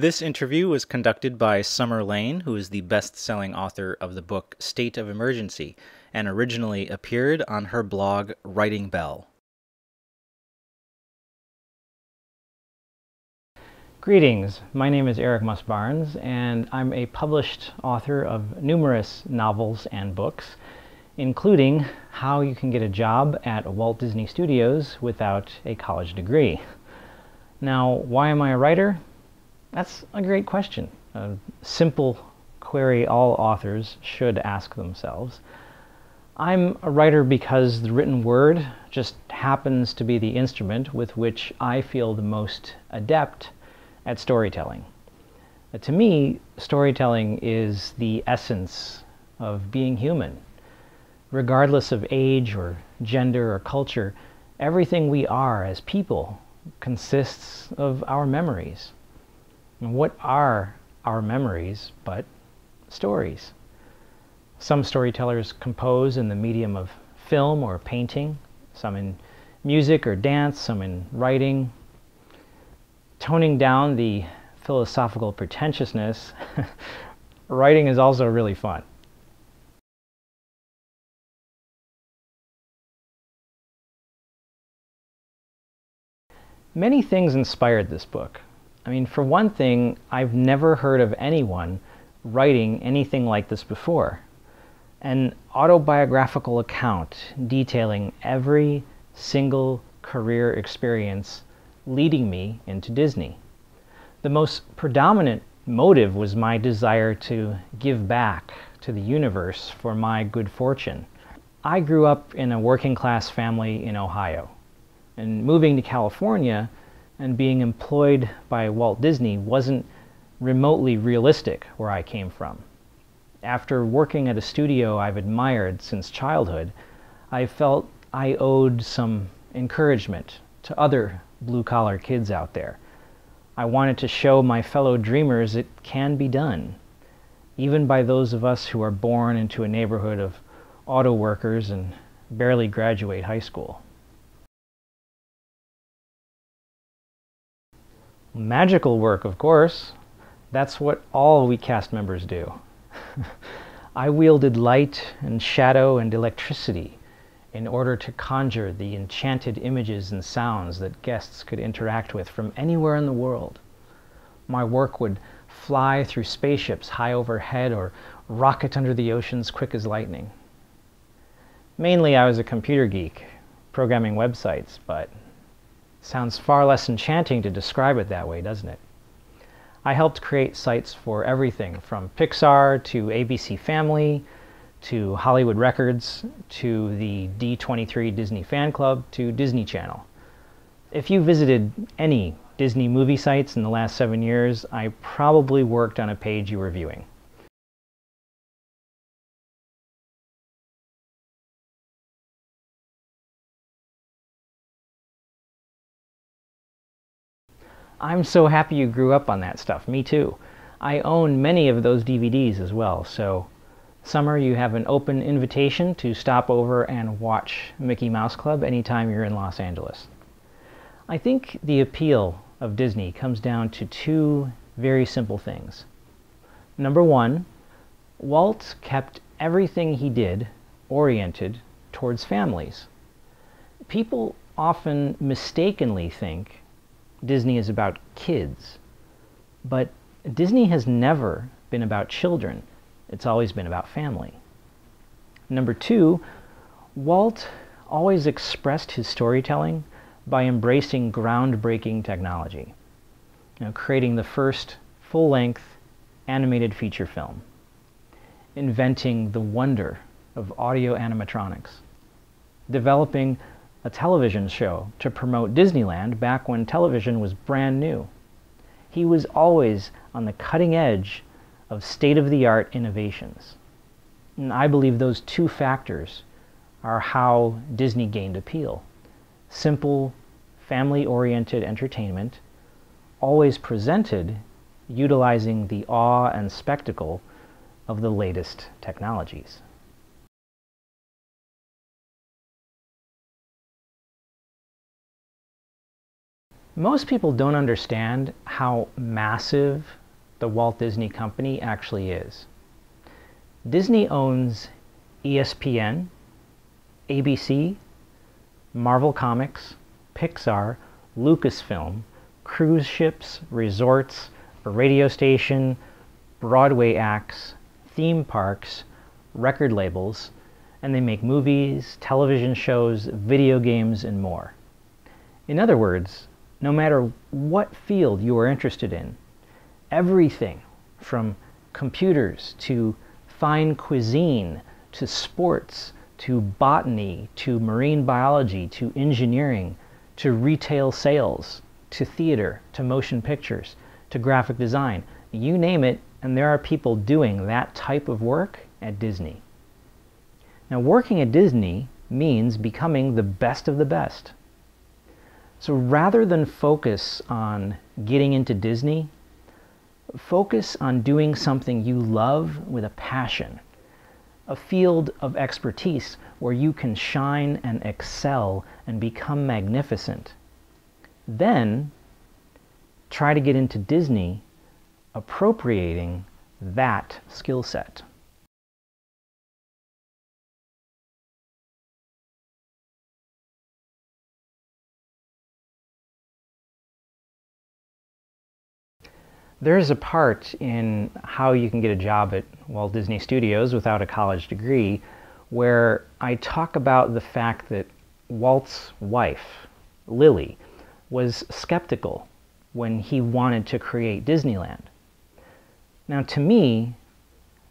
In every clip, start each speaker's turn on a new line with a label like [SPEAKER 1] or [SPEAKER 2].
[SPEAKER 1] This interview was conducted by Summer Lane, who is the best-selling author of the book State of Emergency, and originally appeared on her blog Writing Belle.
[SPEAKER 2] Greetings, my name is Eric Muss-Barnes, and I'm a published author of numerous novels and books, including How You Can Get a Job at Walt Disney Studios Without a College Degree. Now, why am I a writer? That's a great question. A simple query all authors should ask themselves. I'm a writer because the written word just happens to be the instrument with which I feel the most adept at storytelling. To me, storytelling is the essence of being human. Regardless of age or gender or culture, everything we are as people consists of our memories. And what are our memories but stories? Some storytellers compose in the medium of film or painting, some in music or dance, some in writing. Toning down the philosophical pretentiousness, writing is also really fun. Many things inspired this book. I mean, for one thing, I've never heard of anyone writing anything like this before. An autobiographical account detailing every single career experience leading me into Disney. The most predominant motive was my desire to give back to the universe for my good fortune. I grew up in a working class family in Ohio, and moving to California and being employed by Walt Disney wasn't remotely realistic where I came from. After working at a studio I've admired since childhood, I felt I owed some encouragement to other blue-collar kids out there. I wanted to show my fellow dreamers it can be done, even by those of us who are born into a neighborhood of auto workers and barely graduate high school. Magical work, of course. That's what all we cast members do. I wielded light and shadow and electricity in order to conjure the enchanted images and sounds that guests could interact with from anywhere in the world. My work would fly through spaceships high overhead or rocket under the oceans quick as lightning. Mainly I was a computer geek, programming websites, but it sounds far less enchanting to describe it that way, doesn't it? I helped create sites for everything from Pixar to ABC Family, to Hollywood Records, to the D23 Disney Fan Club, to Disney Channel. If you visited any Disney movie sites in the last 7 years, I probably worked on a page you were viewing. I'm so happy you grew up on that stuff. Me too. I own many of those DVDs as well, so Summer, you have an open invitation to stop over and watch Mickey Mouse Club anytime you're in Los Angeles. I think the appeal of Disney comes down to two very simple things. Number one, Walt kept everything he did oriented towards families. People often mistakenly think Disney is about kids, but Disney has never been about children. It's always been about family. Number two, Walt always expressed his storytelling by embracing groundbreaking technology, creating the first full-length animated feature film, inventing the wonder of audio animatronics, developing a television show to promote Disneyland back when television was brand new. He was always on the cutting edge of state-of-the-art innovations. And I believe those two factors are how Disney gained appeal. Simple, family-oriented entertainment, always presented utilizing the awe and spectacle of the latest technologies. Most people don't understand how massive the Walt Disney Company actually is. Disney owns ESPN, ABC, Marvel Comics, Pixar, Lucasfilm, cruise ships, resorts, a radio station, Broadway acts, theme parks, record labels, and they make movies, television shows, video games, and more. In other words, no matter what field you are interested in, everything from computers to fine cuisine to sports to botany to marine biology to engineering to retail sales to theater to motion pictures to graphic design, you name it, and there are people doing that type of work at Disney. Now, working at Disney means becoming the best of the best. So rather than focus on getting into Disney, focus on doing something you love with a passion, a field of expertise where you can shine and excel and become magnificent. Then try to get into Disney appropriating that skill set. There's a part in how you can get a job at Walt Disney Studios without a college degree where I talk about the fact that Walt's wife, Lily, was skeptical when he wanted to create Disneyland. Now, to me,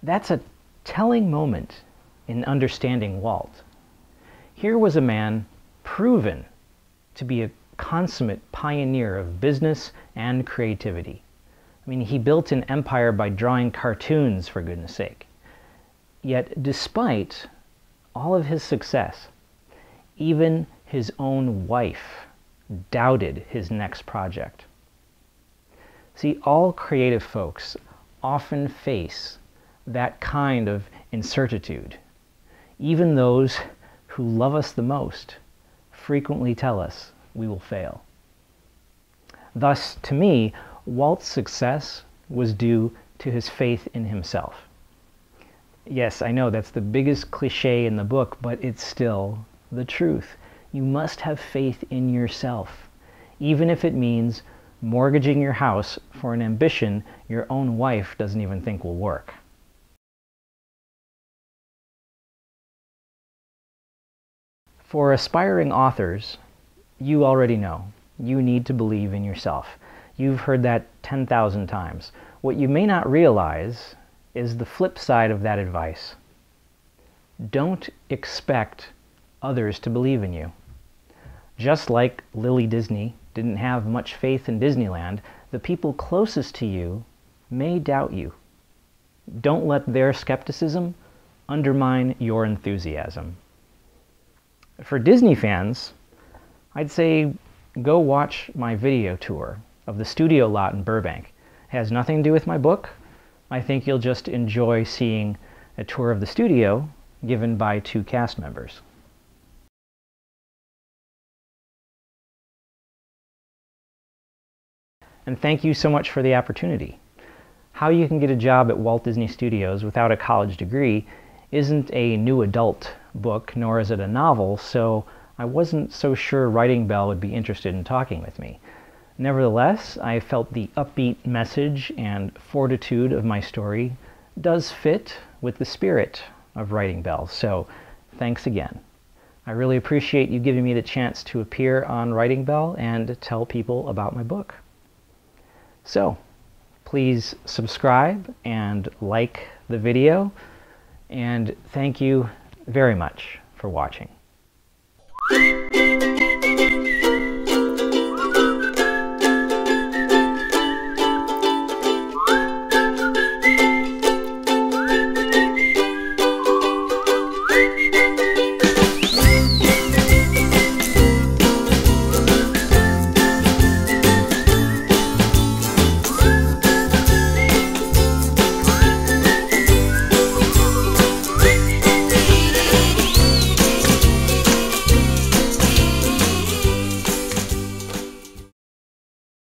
[SPEAKER 2] that's a telling moment in understanding Walt. Here was a man proven to be a consummate pioneer of business and creativity. I mean, he built an empire by drawing cartoons, for goodness sake. Yet, despite all of his success, even his own wife doubted his next project. See, all creative folks often face that kind of incertitude. Even those who love us the most frequently tell us we will fail. Thus, to me, Walt's success was due to his faith in himself. Yes, I know that's the biggest cliche in the book, but it's still the truth. You must have faith in yourself, even if it means mortgaging your house for an ambition your own wife doesn't even think will work. For aspiring authors, you already know, you need to believe in yourself. You've heard that 10,000 times. What you may not realize is the flip side of that advice. Don't expect others to believe in you. Just like Lily Disney didn't have much faith in Disneyland, the people closest to you may doubt you. Don't let their skepticism undermine your enthusiasm. For Disney fans, I'd say go watch my video tour of the studio lot in Burbank. It has nothing to do with my book. I think you'll just enjoy seeing a tour of the studio given by 2 cast members. And thank you so much for the opportunity. How you can get a job at Walt Disney Studios without a college degree isn't a new adult book, nor is it a novel, so I wasn't so sure Writing Belle would be interested in talking with me. Nevertheless, I felt the upbeat message and fortitude of my story does fit with the spirit of Writing Belle, so thanks again. I really appreciate you giving me the chance to appear on Writing Belle and tell people about my book. So, please subscribe and like the video, and thank you very much for watching.